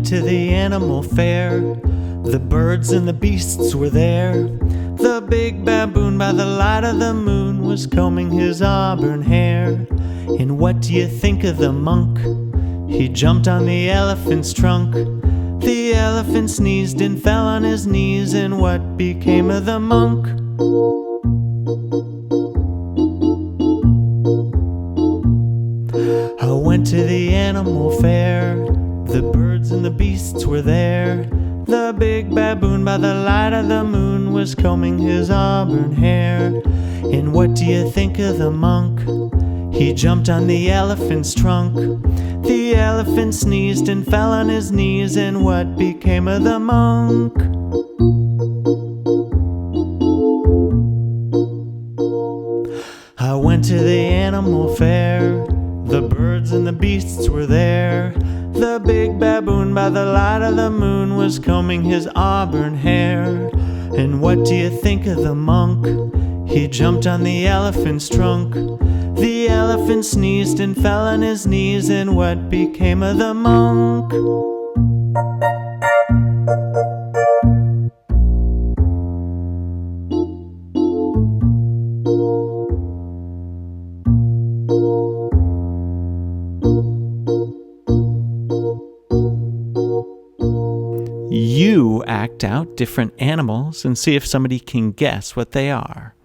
to the animal fair. The birds and the beasts were there. The big baboon by the light of the moon was combing his auburn hair. And what do you think of the monk? He jumped on the elephant's trunk. The elephant sneezed and fell on his knees. And what became of the monk? I went to the animal fair. The birds and the beasts were there. The big baboon by the light of the moon was combing his auburn hair. And what do you think of the monk? He jumped on the elephant's trunk. The elephant sneezed and fell on his knees. And what became of the monk? I went to the animal fair. The birds and the beasts were there. The big baboon by the light of the moon was combing his auburn hair. And what do you think of the monk? He jumped on the elephant's trunk. The elephant sneezed and fell on his knees. And what became of the monk? You act out different animals and see if somebody can guess what they are.